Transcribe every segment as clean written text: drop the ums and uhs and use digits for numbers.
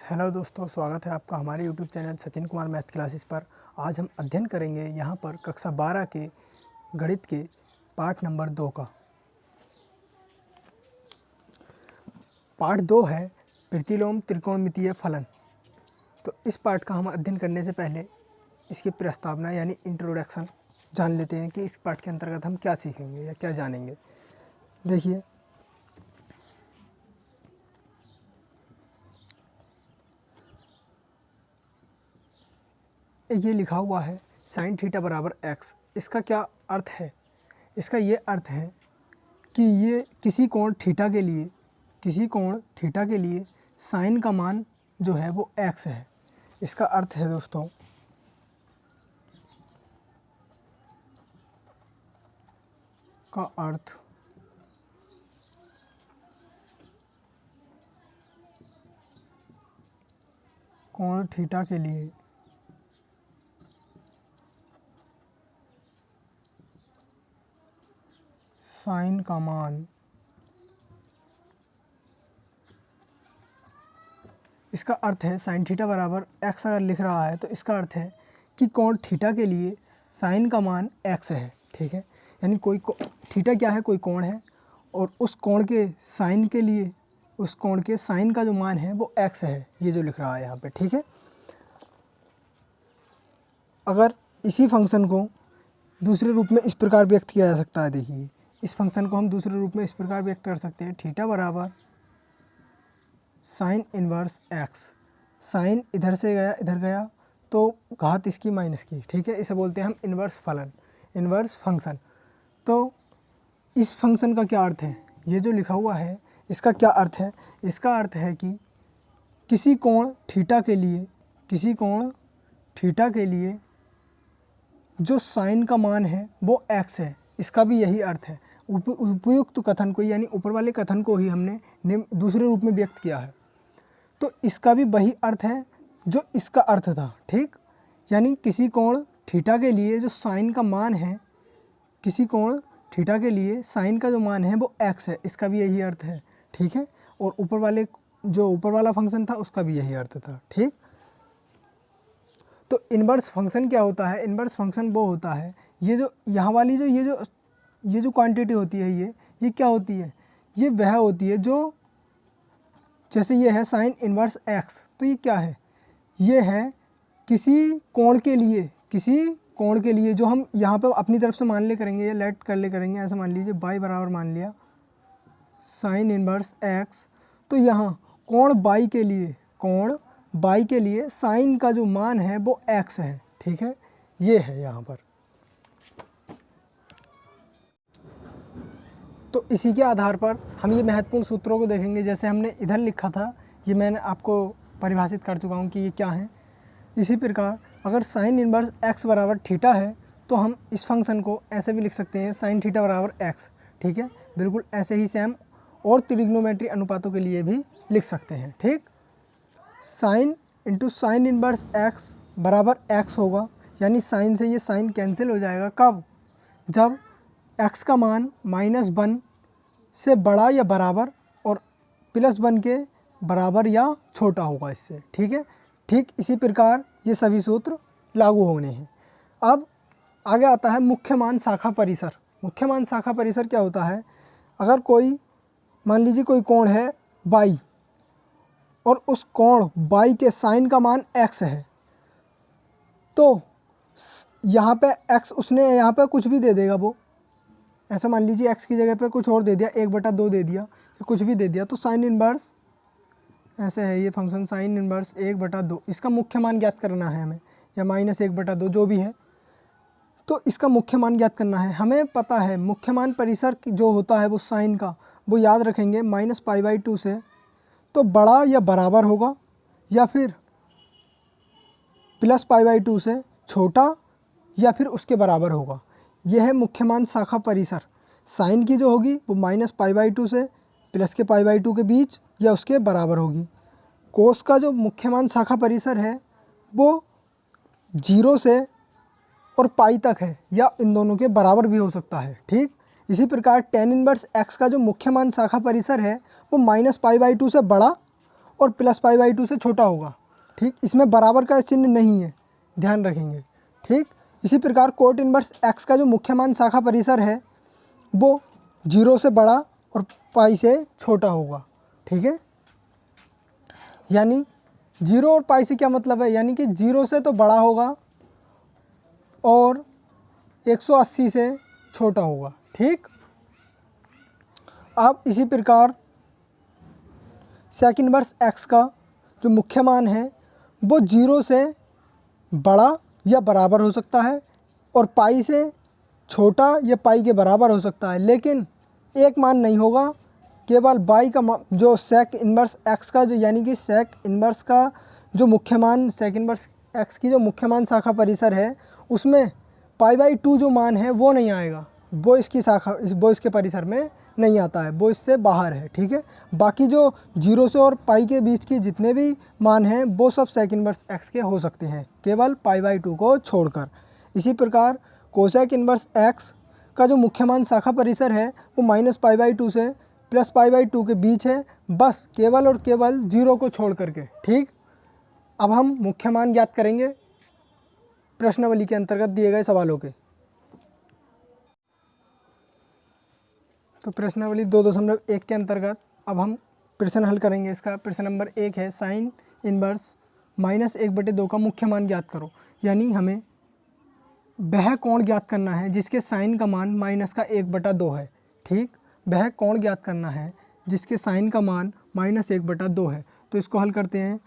Hello दोस्तों, स्वागत है आपका हमारे YouTube channel Sachin Kumar math classes पर। आज हम अध्ययन करेंगे यहाँ पर कक्षा 12 के गणित के पाठ नंबर 2 का। पाठ 2 है प्रतिलोम त्रिकोणमितीय फलन। तो इस पाठ का हम अध्ययन करने से पहले इसकी प्रस्तावना यानी इंट्रोडक्शन जान लेते हैं कि इस पाठ के अंतर्गत हम क्या सीखेंगे या क्या जानेंगे। देखिए, ये लिखा हुआ है साइन थीटा बराबर x। इसका क्या अर्थ है? इसका ये अर्थ है कि ये किसी कोण थीटा के लिए साइन का मान जो है वो x है। इसका अर्थ है दोस्तों कोण थीटा के लिए साइन का मान, इसका अर्थ है साइन थीटा बराबर x अगर लिख रहा है तो इसका अर्थ है कि कोण थीटा के लिए साइन का मान x है। ठीक है, यानी कोई थीटा क्या है? कोई कोण है और उस कोण के साइन के लिए उस कोण के साइन का जो मान है वो x है, ये जो लिख रहा है यहाँ पे। ठीक है, अगर इसी फंक्शन को दूसरे रूप में इस प्रकार व्यक्त किया जा सकता है। देखिए, इस फंक्शन को हम दूसरे रूप में इस प्रकार व्यक्त कर सकते हैं, थीटा बराबर साइन इन्वर्स x। साइन इधर से गया इधर गया तो घात इसकी माइनस की। ठीक है, इसे बोलते हैं हम इन्वर्स फलन, इन्वर्स फंक्शन। तो इस फंक्शन का क्या अर्थ है? ये जो लिखा हुआ है इसका क्या अर्थ है? इसका अर्थ है कि किसी कोण थीटा के लिए जो साइन का मान है वो x है। इसका भी यही अर्थ है। उपयुक्त कथन को यानी ऊपर वाले कथन को ही हमने दूसरे रूप में व्यक्त किया है। तो इसका भी वही अर्थ है जो इसका अर्थ था। ठीक, यानी किसी कोण थीटा के लिए जो साइन का मान है, किसी कोण थीटा के लिए साइन का जो मान है वो x है। इसका भी यही अर्थ है। ठीक है, और ऊपर वाला फंक्शन था उसका भी यही अर्थ था। ठीक, तो इन्वर्स फंक्शन क्या होता है? इन्वर्स फंक्शन वो होता है, ये जो यहाँ वाली ये जो क्वांटिटी होती है, ये क्या होती है? ये वह होती है जो, जैसे ये है साइन इन्वर्स x, तो ये क्या है? ये है किसी कोण के लिए जो हम यहाँ पर अपनी तरफ से मान ले करेंगे या लेट कर ले करेंगे। ऐसा मान लीजिए y बराबर मान लिया साइन इन्वर्स x। तो यहाँ कोण y के लिए साइन का जो मान है वो x है। ठीक है, ये है यहाँ पर। तो इसी के आधार पर हम ये महत्वपूर्ण सूत्रों को देखेंगे। जैसे हमने इधर लिखा था, ये मैंने आपको परिभाषित कर चुका हूँ कि ये क्या है। इसी प्रकार अगर साइन इन्वर्स x बराबर थीटा है तो हम इस फंक्शन को ऐसे भी लिख सकते हैं, साइन थीटा बराबर x। ठीक है, बिल्कुल ऐसे ही सेम और त्रिग्नोमेट्री अनुपातों के लिए भी लिख सकते हैं। ठीक, sine into sine inverse x बराबर x होगा, यानी साइन से ये साइन कैंसिल हो जाएगा। कब? जब x का मान -1 से बड़ा या बराबर और +1 के बराबर या छोटा होगा इससे। ठीक है, ठीक इसी प्रकार ये सभी सूत्र लागू होने हैं। अब आगे आता है मुख्य मान शाखा परिसर। मुख्य मान शाखा परिसर क्या होता है? अगर कोई, मान लीजिए कोई कोण है y और उस कोण y के साइन का मान x है, तो यहाँ पे x उसने यहाँ पे कुछ भी दे देगा। वो ऐसा मान लीजिए x की जगह पे कुछ और दे दिया, 1/2 दे दिया, कुछ भी दे दिया, तो साइन इन्वर्स ऐसे है ये फंक्शन, साइन इन्वर्स 1/2। इसका मुख्य मान ज्ञात करना है हमें, या -1/2 जो भी है, तो इसका मुख्य मान ज्ञात करना है। हमें पता है मुख्य मान परिसर जो होता है वो साइन का, वो याद रखेंगे -π/2 से तो बड़ा या बराबर होगा, या फिर +π/2 से छोटा या फिर उसके बराबर होगा। यह है मुख्य मान शाखा परिसर। साइन की जो होगी वो -π/2 से प्लस के π/2 के बीच या उसके बराबर होगी। कोस का जो मुख्य मान शाखा परिसर है वो 0 से और पाई तक है, या इन दोनों के बराबर भी हो सकता है। ठीक, इसी प्रकार tan इन्वर्स x का जो मुख्य मान शाखा परिसर है वो -π/2 से बड़ा और प्लस पाई बाई 2 से छोटा होगा। ठीक, इसमें बराबर का चिन्ह नहीं है, ध्यान रखेंगे। ठीक, इसी प्रकार कोट इनवर्स एक्स का जो मुख्य मान शाखा परिसर है वो 0 से बड़ा और पाई से छोटा होगा। ठीक है, यानी 0 और पाई से क्या मतलब है, यानी कि 0 से तो बड़ा होगा और 180 से छोटा होगा। ठीक, अब इसी प्रकार सेक इनवर्स एक्स का जो मुख्य मान है वो 0 से बड़ा या बराबर हो सकता है और पाई से छोटा या पाई के बराबर हो सकता है, लेकिन एक मान नहीं होगा। केवल बाई का जो सेक इनवर्स एक्स का जो यानी कि सेक इनवर्स का जो मुख्य मान सेक इनवर्स एक्स की जो मुख्य मान शाखा परिसर है उसमें पाई बाई 2 जो मान है वो नहीं आएगा, वो इसकी शाखा वो इसके परिसर में नहीं आता है, वो इससे बाहर है। ठीक है, बाकी जो 0 से और पाई के बीच के जितने भी मान हैं वो सब सेक इनवर्स एक्स के हो सकते हैं, केवल पाई बाई 2 को छोड़कर। इसी प्रकार कोसेक इनवर्स एक्स का जो मुख्य मान शाखा परिसर है वो माइनस पाई बाई 2 से प्लस पाई बाई 2 के बीच है, बस केवल और केवल 0 को छोड़ करके। ठीक, अब हम मुख्य मान ज्ञात करेंगे प्रश्नावली के अंतर्गत दिए गए सवालों के। तो प्रश्नावली 2.1 के अंतर्गत अब हम प्रश्न हल करेंगे। इसका प्रश्न नंबर 1 है साइन इनवर्स -1/2 का मुख्य मान ज्ञात करो। यानी हमें वह कोण ज्ञात करना है जिसके साइन का मान -1/2 है। ठीक, वह कोण ज्ञात करना है जिसके साइन का मान -1/2 है। तो इसको हल करते हैं।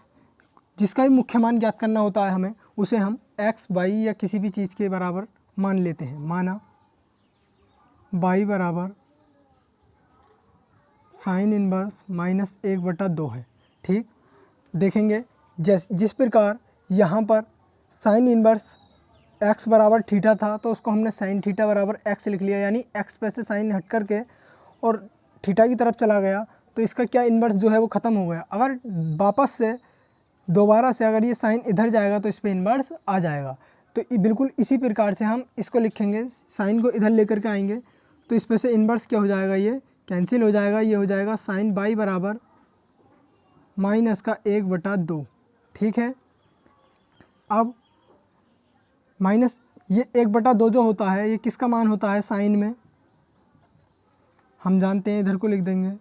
जिसका भी मुख्य मान ज्ञात करना होता है हमें उसे हम एक्स वाई या किसी भी चीज़ के बराबर मान लेते हैं। माना वाई बराबर साइन इनवर्स -1/2 है। ठीक, देखेंगे जिस प्रकार यहाँ पर साइन इनवर्स एक्स बराबर थीटा था तो उसको हमने साइन थीटा बराबर एक्स लिख लिया, यानी एक्स पे से साइन हट करके और थीटा की तरफ चला गया तो इसका क्या इन्वर्स जो है वो ख़त्म हो गया। अगर वापस से दोबारा से अगर ये साइन इधर जाएगा तो इस पर इन्वर्स आ जाएगा। तो बिल्कुल इसी प्रकार से हम इसको लिखेंगे, साइन को इधर लेकर के आएंगे तो इस पर से इन्वर्स क्या हो जाएगा, ये कैंसिल हो जाएगा। ये हो जाएगा साइन बाई बराबर -1/2। ठीक है, अब माइनस ये 1/2 जो होता है ये किसका मान होता है साइन में, हम जानते हैं, इधर को लिख देंगे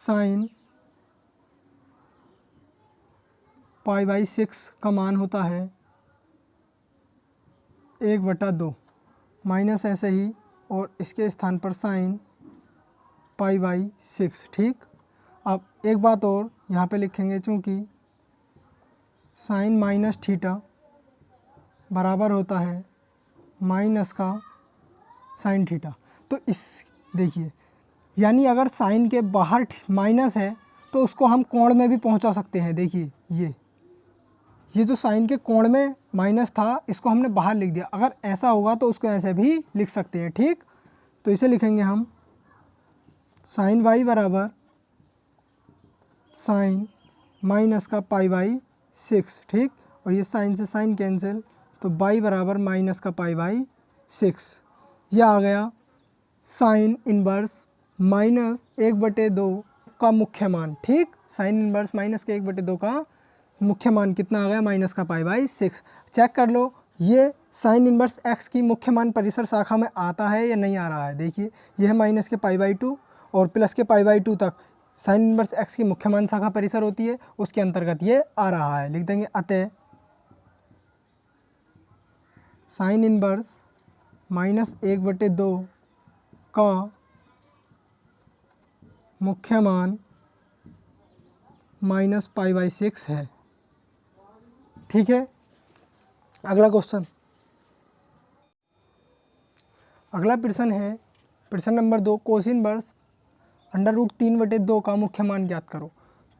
साइन π/6 का मान होता है 1/2 माइनस ऐसे ही और इसके स्थान पर साइन π/6। ठीक, अब एक बात और यहाँ पे लिखेंगे, चूँकि साइन माइनस थीटा बराबर होता है माइनस का साइन थीटा। तो इस देखिए, यानी अगर साइन के बाहर माइनस है तो उसको हम कोण में भी पहुंचा सकते हैं। देखिए ये जो साइन के कोण में माइनस था इसको हमने बाहर लिख दिया, अगर ऐसा होगा तो उसको ऐसे भी लिख सकते हैं। ठीक, तो इसे लिखेंगे हम साइन वाई बराबर साइन माइनस का π/6। ठीक, और ये साइन से साइन कैंसिल तो बाई बराबर माइनस का π/6। यह आ गया साइन इनवर्स -1/2 का मुख्य मान। ठीक, साइन इनवर्स -1/2 का मुख्य मान कितना आ गया, माइनस का π/6। चेक कर लो ये साइन इनवर्स एक्स की मुख्य मान परिसर शाखा में आता है या नहीं आ रहा है। देखिए यह है माइनस के π/2 और प्लस के π/2 तक साइन इनवर्स एक्स की मुख्य मान शाखा परिसर होती है, उसके अंतर्गत ये आ रहा है। लिख देंगे अतः साइन इनवर्स -1/2 का मुख्य मान -π/6 है। ठीक है, अगला क्वेश्चन, अगला प्रश्न है प्रश्न नंबर 2 कोस इनवर्स √3/2 का मुख्य मान ज्ञात करो।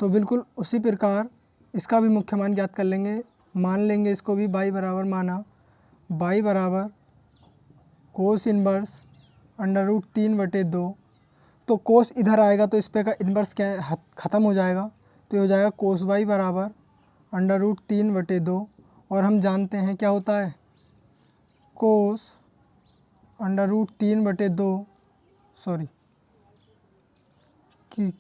तो बिल्कुल उसी प्रकार इसका भी मुख्य मान ज्ञात कर लेंगे, मान लेंगे इसको भी बाई बराबर, माना बाई बराबर कोस इनवर्स √3/2। तो कोस इधर आएगा तो इस पे का इन्वर्स क्या ख़त्म हो जाएगा, तो ये हो जाएगा कोस बाई बराबर √3/2। और हम जानते हैं क्या होता है कोस √3/2 कि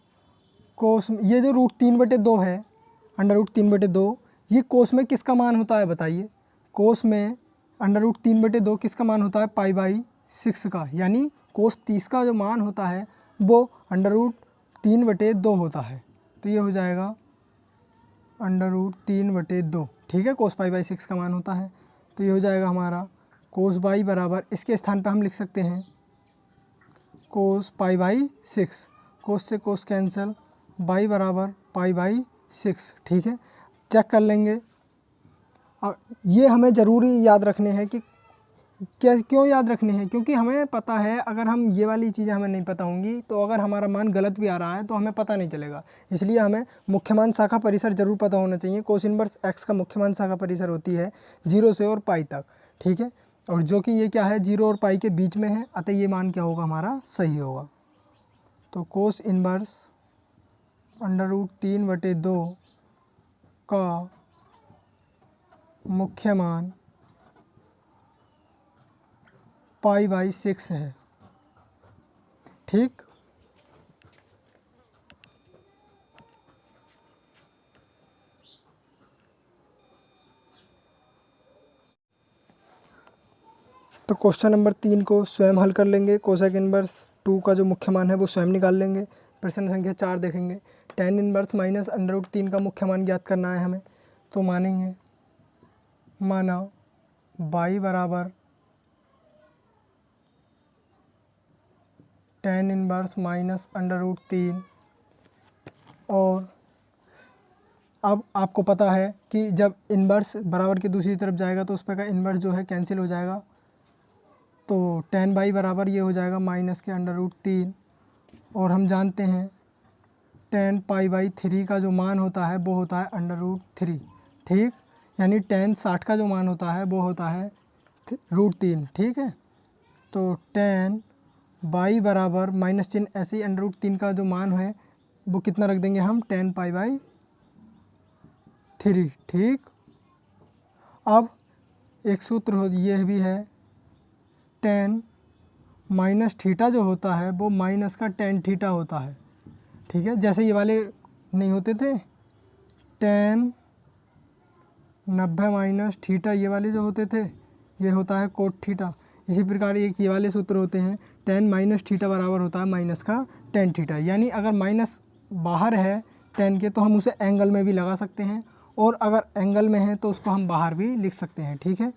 कोस, ये जो √3/2 है, √3/2, ये कोस में किसका मान होता है बताइए। कोस में √3/2 किसका मान होता है, π/6 का, यानी कोस 30 का जो मान होता है वो √3/2 होता है। तो ये हो जाएगा √3/2, ठीक है, कोस π/6 का मान होता है। तो ये हो जाएगा हमारा कोस बाई बराबर, इसके स्थान पे हम लिख सकते हैं कोस π/6, कोस से कोस कैंसिल, बाई बराबर π/6, ठीक है। चेक कर लेंगे। ये हमें ज़रूरी याद रखने हैं कि क्यों याद रखने हैं, क्योंकि हमें पता है अगर हम ये वाली चीज़ें हमें नहीं पता होंगी तो अगर हमारा मान गलत भी आ रहा है तो हमें पता नहीं चलेगा। इसलिए हमें मुख्य मान शाखा परिसर जरूर पता होना चाहिए। कोस इनवर्स x का मुख्य मान शाखा परिसर होती है 0 से और पाई तक, ठीक है, और जो कि ये क्या है 0 और पाई के बीच में है, अतः ये मान क्या होगा हमारा सही होगा। तो कोस इनवर्स √3/2 का मुख्य मान π/6 है, ठीक। तो क्वेश्चन नंबर 3 को स्वयं हल कर लेंगे। कोसेक इनवर्स 2 का जो मुख्य मान है वो स्वयं निकाल लेंगे। प्रश्न संख्या 4 देखेंगे। tan इनवर्स माइनस √3 का मुख्य मान ज्ञात करना है हमें। तो मानेंगे, माना y बराबर tan इनवर्स माइनस √3, और अब आपको पता है कि जब इनवर्स बराबर की दूसरी तरफ जाएगा तो उस पर का इनवर्स जो है कैंसिल हो जाएगा। तो tan y बराबर ये हो जाएगा माइनस के √3, और हम जानते हैं tan π/3 का जो मान होता है वो होता है √3, ठीक, यानी tan 60 का जो मान होता है वो होता है √3, ठीक है। तो tan y बराबर माइनस चिन्ह ऐसे ही √3 का जो मान है वो कितना रख देंगे हम, tan π/3, ठीक। अब एक सूत्र ये भी है, tan माइनस थीटा जो होता है वो माइनस का tan थीटा होता है, ठीक है। जैसे ये वाले नहीं होते थे tan 90 माइनस थीटा, ये वाले जो होते थे ये होता है कोट थीटा। इसी प्रकार एक ये वाले सूत्र होते हैं, tan माइनस थीटा बराबर होता है माइनस का tan थीटा, यानी अगर माइनस बाहर है tan के तो हम उसे एंगल में भी लगा सकते हैं, और अगर एंगल में है तो उसको हम बाहर भी लिख सकते हैं, ठीक है।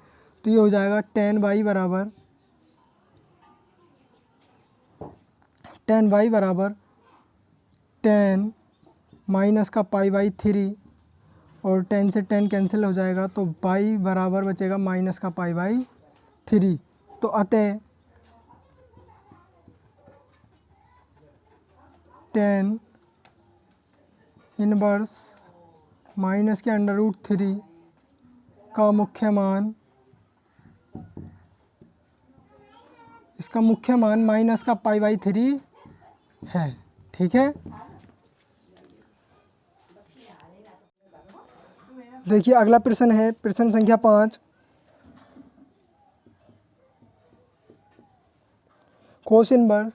तो ये हो जाएगा tan y बराबर tan माइनस का π/3, और tan से tan कैंसिल हो जाएगा तो y बराबर बचेगा माइनस का π/3। तो अतः tan इनवर्स माइनस के √3 का मुख्य मान, इसका मुख्य मान माइनस का π/3 है, ठीक है। देखिए अगला प्रश्न है प्रश्न संख्या 5। कोस इनवर्स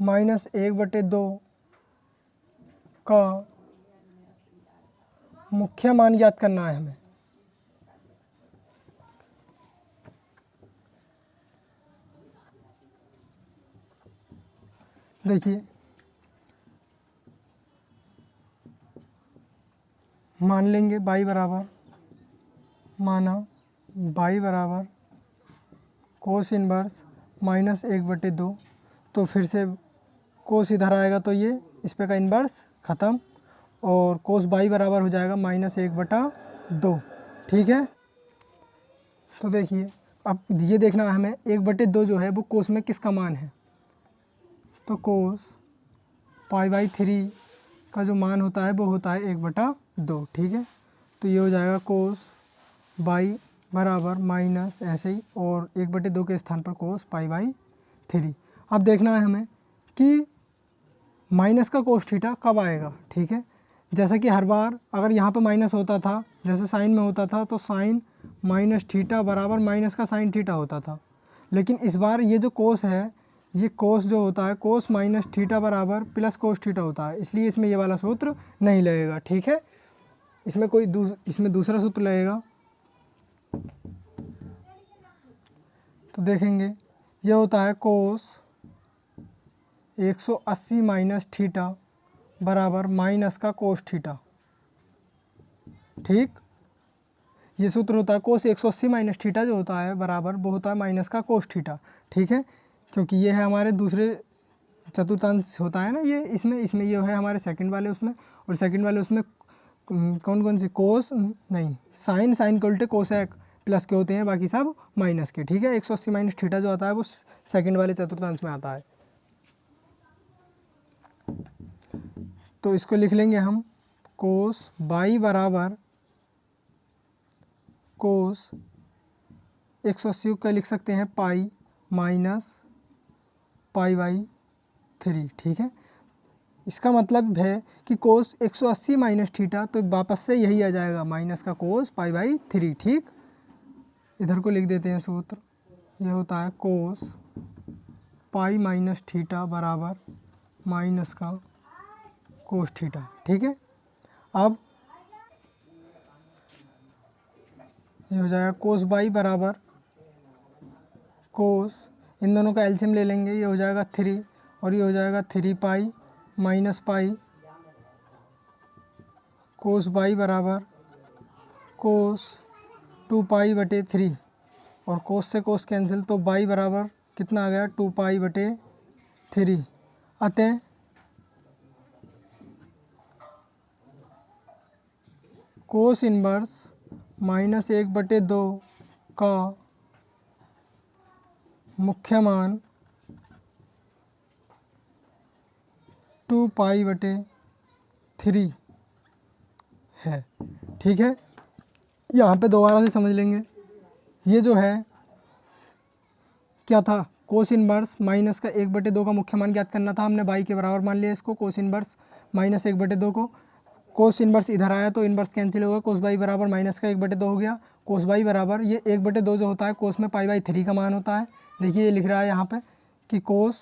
-1/2 का मुख्य मान ज्ञात करना है हमें। देखिए मान लेंगे y बराबर, माना y बराबर कोस इनवर्स -1/2, तो फिर से कोस इधर आएगा तो ये इस पे का इन्वर्स ख़त्म, और कोस y बराबर हो जाएगा -1/2, ठीक है। तो देखिए अब ये देखना है हमें 1/2 जो है वो कोस में किसका मान है। तो कोस π/3 का जो मान होता है वो होता है 1/2, ठीक है। तो ये हो जाएगा कोस y बराबर माइनस ऐसे ही, और 1/2 के स्थान पर कोस π/3। अब देखना है हमें कि माइनस का कोस थीटा कब आएगा, ठीक है। जैसा कि हर बार अगर यहाँ पर माइनस होता था, जैसे साइन में होता था, तो साइन माइनस थीटा बराबर माइनस का साइन थीटा होता था। लेकिन इस बार ये जो कोस है ये कोस जो होता है कोस माइनस थीटा बराबर प्लस कोस थीटा होता है, इसलिए इसमें ये वाला सूत्र नहीं लगेगा। ठीक है, इसमें इसमें दूसरा सूत्र लगेगा। तो देखेंगे ये होता है कोस 180 माइनस थीटा बराबर माइनस का कोस थीटा। ठीक, ये सूत्र होता है कोस 180 माइनस थीटा जो होता है बराबर वो होता है माइनस का कोस थीटा। ठीक है, क्योंकि ये है हमारे दूसरे चतुर्थांश होता है ना, ये इसमें ये है हमारे सेकंड वाले उसमें, और सेकंड वाले उसमें कौन कौन से कोस नहीं साइन इक्वल कोसेक प्लस के होते हैं, बाकी सब माइनस के। ठीक है, 180 माइनस थीटा जो आता है वो सेकंड वाले चतुर्थांश में आता है। तो इसको लिख लेंगे हम कोस बाई बराबर कोस 180 का लिख सकते हैं पाई माइनस पाई बाई 3। ठीक है, इसका मतलब है कि कोस 180 माइनस थीटा, तो वापस से यही आ जाएगा माइनस का कोस पाई बाई 3। ठीक, इधर को लिख देते हैं सूत्र, ये होता है कोस पाई माइनस थीटा बराबर माइनस का कोस थीटा। ठीक है, अब ये हो जाएगा कोस बाई बराबर कोस, इन दोनों का एलसीएम ले लेंगे, ये हो जाएगा 3 और ये हो जाएगा 3 pi minus pi cos by बराबर कोस 2 पाई बटे 3, और कोस से कोस कैंसिल, तो बाई बराबर कितना आ गया 2 पाई बटे 3। अतः कोस इनवर्स -1/2 का मुख्य मान 2 पाई बटे 3 है। ठीक है, यहाँ पे दोबारा से समझ लेंगे, ये जो है क्या था, कोस इनवर्स माइनस का 1/2 का मुख्य मान ज्ञात करना था, हमने बाई के बराबर मान लिया इसको। कोस इनवर्स माइनस 1/2 को, कोस इनवर्स इधर आया तो इनवर्स कैंसिल होगा, कोस बाई बराबर माइनस का 1/2 हो गया। कोस बाई बराबर ये 1/2 जो होता है कोस में पाई बाई 3 का मान होता है। देखिए ये लिख रहा है यहाँ पे कि कोस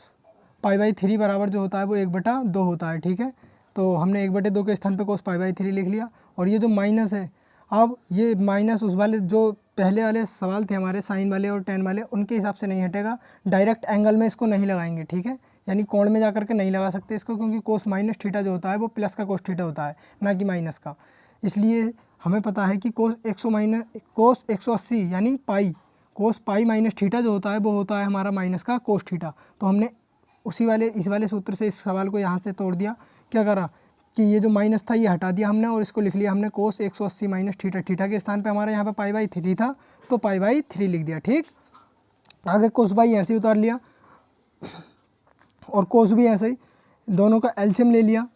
पाई बाई 3 बराबर जो होता है वो 1/2 होता है। ठीक है, तो हमने 1/2 के स्थान पे कोस पाई बाई 3 लिख लिया। और ये जो माइनस है, अब ये माइनस उस वाले जो पहले वाले सवाल थे हमारे साइन वाले और टेन वाले, उनके हिसाब से नहीं हटेगा, डायरेक्ट एंगल में इसको नहीं लगाएंगे। ठीक है, यानी कोण में जा करके नहीं लगा सकते इसको, क्योंकि कोस माइनस थीटा जो होता है वो प्लस का कोस थीटा होता है, ना कि माइनस का। इसलिए हमें पता है कि कोस 180 यानी पाई, कोस पाई माइनस थीटा जो होता है वो होता है हमारा माइनस का कोस थीटा। तो हमने इस वाले सूत्र से इस सवाल को यहाँ से तोड़ दिया। क्या करा कि ये जो माइनस था ये हटा दिया हमने, और इसको लिख लिया हमने कोस 180 माइनस थीटा। थीटा के स्थान पे हमारे यहाँ पे पाई बाई 3 था, तो पाई बाई 3 लिख दिया। ठीक, आगे कोस बाई ऐसे ही उतार लिया, और कोस भी ऐसे ही, दोनों का एलसीएम ले लिया,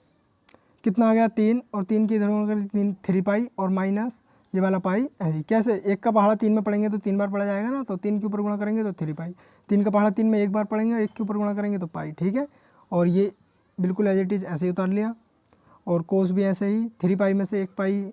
कितना आ गया 3, और 3 की इधर 3 पाई और माइनस ये वाला पाई ऐसे। कैसे, एक का पहाड़ा 3 में पढ़ेंगे तो 3 बार पढ़ा जाएगा ना, तो 3 के ऊपर गुणा करेंगे तो 3 पाई, 3 का पहाड़ा 3 में एक बार पढ़ेंगे, 1 के ऊपर गुणा करेंगे तो पाई। ठीक है, और ये बिल्कुल एज इट इज़ ऐसे ही उतार लिया, और कोस भी ऐसे ही 3 पाई में से 1 पाई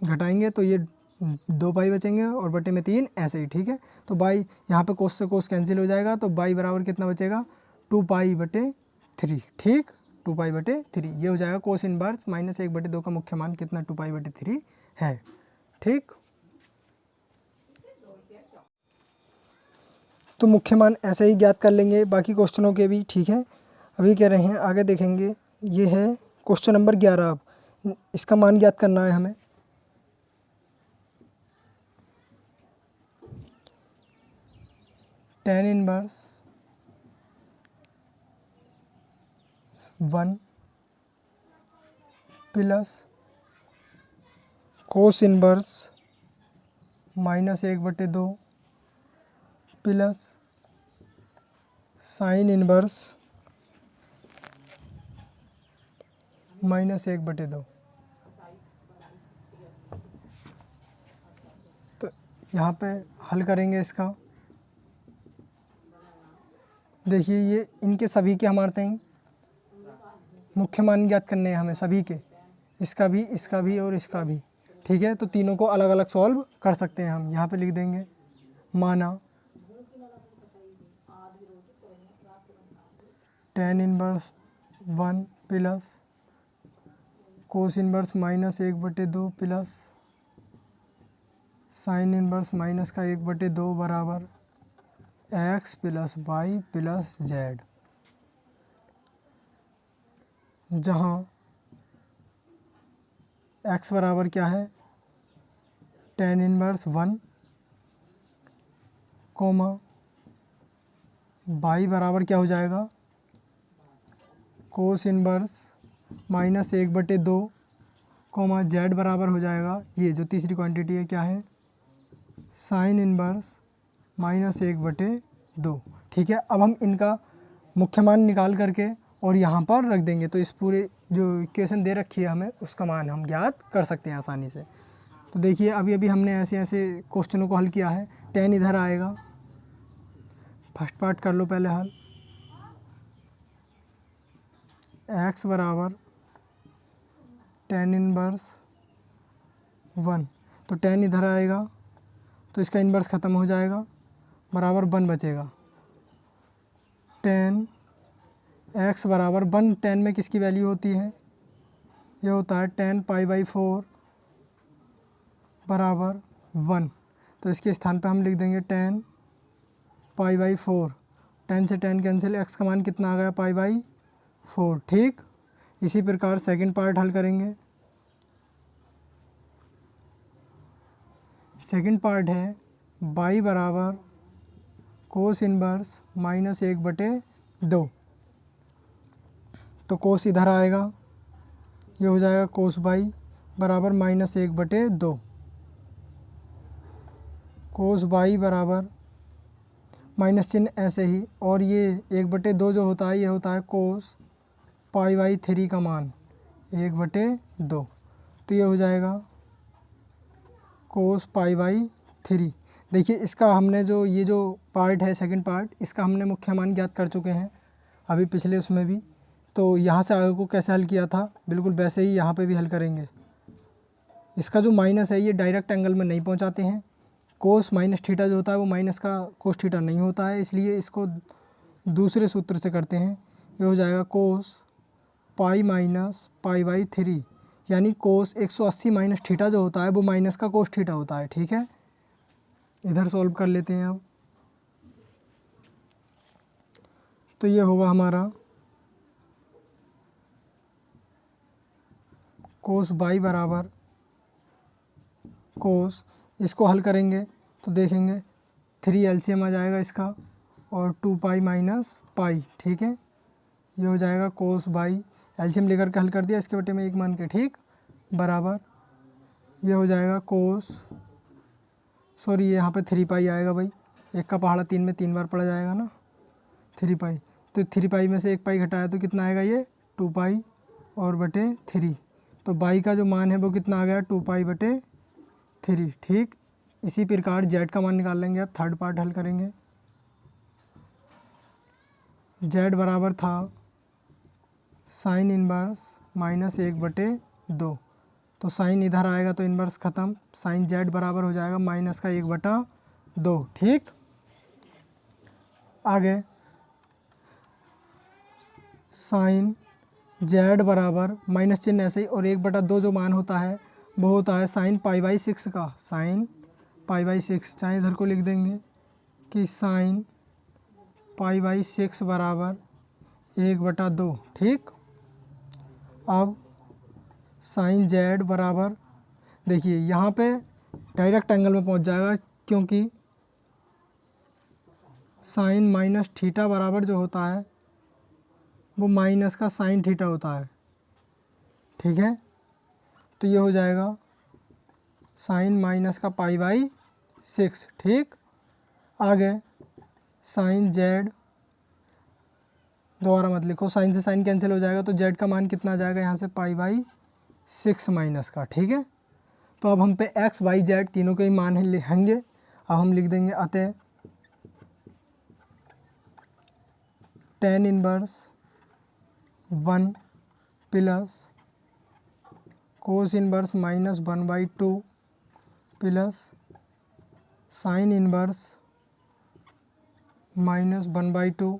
घटाएंगे तो ये 2 पाई बचेंगे, और बटे में 3 ऐसे ही। ठीक है, तो बाई यहाँ पे कोस से कोस कैंसिल हो जाएगा, तो बाई बराबर कितना बचेगा 2 पाई बटे 3। ठीक, 2 पाई बटे 3 ये हो जाएगा कोस इनवर्स -1/2 का मुख्य मान कितना 2 पाई बटे 3 है। ठीक, तो मुख्य मान ऐसे ही ज्ञात कर लेंगे बाकी क्वेश्चनों के भी। ठीक है, अभी कह रहे हैं आगे देखेंगे, ये है क्वेश्चन नंबर 11। अब इसका मान ज्ञात करना है हमें। tan inverse 1 plus cos inverse -1/2 plus sine inverse -1/2। तो यहाँ पे हल करेंगे इसका। देखिए ये इनके सभी के हमारे हैं मुख्य मान ज्ञात करने हैं हमें सभी के, इसका भी और इसका भी। ठीक है, तो तीनों को अलग अलग सॉल्व कर सकते हैं हम। यहाँ पे लिख देंगे माना tan inverse 1 plus cos inverse -1/2 plus sine inverse minus का 1/2 बराबर x plus y plus z, जहाँ x बराबर क्या है tan इनवर्स 1 कोमा y बराबर क्या हो जाएगा कोस इनवर्स -1/2 कोमा जेड बराबर हो जाएगा, ये जो तीसरी क्वांटिटी है क्या है साइन इनवर्स -1/2। ठीक है, अब हम इनका मुख्य मान निकाल करके और यहाँ पर रख देंगे, तो इस पूरे जो इक्वेशन दे रखी है हमें उसका मान हम ज्ञात कर सकते हैं आसानी से। तो देखिए अभी अभी हमने ऐसे ऐसे क्वेश्चनों को हल किया है। tan इधर आएगा, फर्स्ट पार्ट कर लो पहले हल, x बराबर tan इनवर्स 1, तो tan इधर आएगा तो इसका इन्वर्स ख़त्म हो जाएगा, बराबर 1 बचेगा। tan x बराबर 1, tan में किसकी वैल्यू होती है, ये होता है tan π/4 बराबर 1, तो इसके स्थान पे हम लिख देंगे tan π/4, tan से tan कैंसिल, x का मान कितना आ गया π/4। ठीक, इसी प्रकार सेकंड पार्ट हल करेंगे। सेकंड पार्ट है y बराबर कोस इनवर्स -1/2, तो कोस इधर आएगा, ये हो जाएगा कोस y बराबर -1/2, कोस y बराबर माइनस चिन्ह ऐसे ही, और ये 1/2 जो होता है ये होता है कोस π/3 का मान 1/2, तो ये हो जाएगा कोस π/3। देखिए इसका हमने जो ये जो पार्ट है सेकंड पार्ट, इसका हमने मुख्य मान ज्ञात कर चुके हैं अभी पिछले उसमें भी, तो यहाँ से आगे को कैसे हल किया था बिल्कुल वैसे ही यहाँ पे भी हल करेंगे। इसका जो माइनस है ये डायरेक्ट एंगल में नहीं पहुँचाते हैं, कोस माइनस थीटा जो होता है वो माइनस का कोस थीटा नहीं होता है, इसलिए इसको दूसरे सूत्र से करते हैं। ये हो जाएगा कोस पाई माइनस π/3, यानी कोस 180 माइनस थीटा जो होता है वो माइनस का कोस थीटा होता है। ठीक है, इधर सॉल्व कर लेते हैं अब, तो ये होगा हमारा कोस y बराबर कोस, इसको हल करेंगे तो देखेंगे 3 एलसीएम आ जाएगा इसका और 2π माइनस पाई। ठीक है, ये हो जाएगा कोस y, एलसीएम लेकर के हल कर दिया, इसके बटे में 1 मान के, ठीक, बराबर ये हो जाएगा कोस, सॉरी यहाँ पे 3π आएगा भाई, 1 का पहाड़ा 3 में 3 बार पड़ा जाएगा ना, 3π, तो 3π में से 1 पाई घटाया तो कितना आएगा ये 2π और बटे 3, तो y का जो मान है वो कितना आ गया 2π/3। ठीक, इसी प्रकार z का मान निकाल लेंगे। अब थर्ड पार्ट हल करेंगे। z बराबर था साइन इनवर्स -1/2, तो साइन इधर आएगा तो इन्वर्स ख़त्म, साइन z बराबर हो जाएगा माइनस का 1/2। ठीक, आगे साइन z बराबर माइनस चिन्ह ऐसे ही, और 1/2 जो मान होता है वो होता है साइन π/6 का, साइन π/6, चाहे इधर को लिख देंगे कि साइन π/6 बराबर 1/2। ठीक, अब साइन z बराबर, देखिए यहाँ पे डायरेक्ट एंगल में पहुँच जाएगा, क्योंकि साइन माइनस थीटा बराबर जो होता है वो माइनस का साइन थीटा होता है। ठीक है, तो ये हो जाएगा साइन माइनस का π/6। ठीक, आगे साइन z, दोबारा मत लिखो, साइन से साइन कैंसिल हो जाएगा, तो z का मान कितना आ जाएगा यहाँ से π/6 माइनस का। ठीक है, तो अब हम पे x y z तीनों के ही मान लिखेंगे। अब हम लिख देंगे अतः tan inverse 1 plus cos inverse -1/2 plus sine inverse -1/2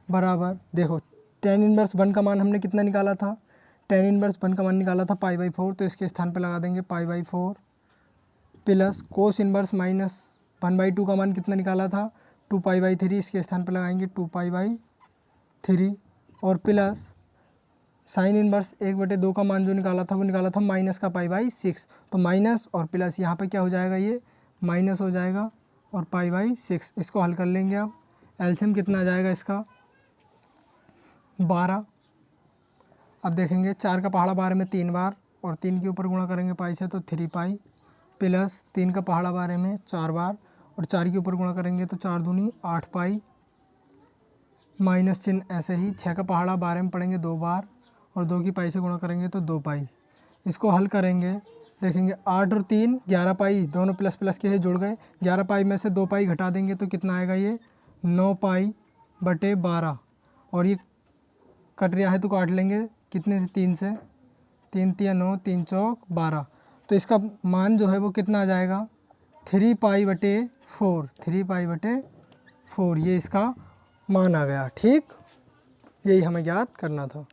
बराबर, देखो tan इनवर्स 1 का मान हमने कितना निकाला था, tan इनवर्स 1 का मान निकाला था पाई/4, तो इसके स्थान पर लगा देंगे पाई/4 प्लस कोस इनवर्स -1/2 का मान कितना निकाला था 2π/3, इसके स्थान पर लगाएंगे 2π/3 और प्लस साइन इनवर्स 1/2 का मान जो निकाला था वो निकाला था माइनस का π/6, तो माइनस और प्लस यहाँ पे क्या हो जाएगा, ये माइनस हो जाएगा और π/6। इसको हल कर लेंगे अब, एलसीएम कितना आ जाएगा इसका 12। अब देखेंगे 4 का पहाड़ा 12 में 3 बार और 3 के ऊपर गुणा करेंगे पाई से तो 3π प्लस 3 का पहाड़ा 12 में 4 बार और 4 के ऊपर गुणा करेंगे तो 4 दूनी 8π माइनस चिन्ह ऐसे ही 6 का पहाड़ा 12 में पढ़ेंगे 2 बार और 2 की पाई से गुणा करेंगे तो 2π। इसको हल करेंगे, देखेंगे 8 और 3 11π, दोनों प्लस प्लस के है जुड़ गए, 11π में से 2π घटा देंगे तो कितना आएगा, ये 9π/12 और ये कट रहा है तो काट लेंगे कितने से 3 से, 3 3 9 3 चौक 12, तो इसका मान जो है वो कितना आ जाएगा 3π/4, 3π/4 ये इसका मान आ गया। ठीक, यही हमें ज्ञात करना था।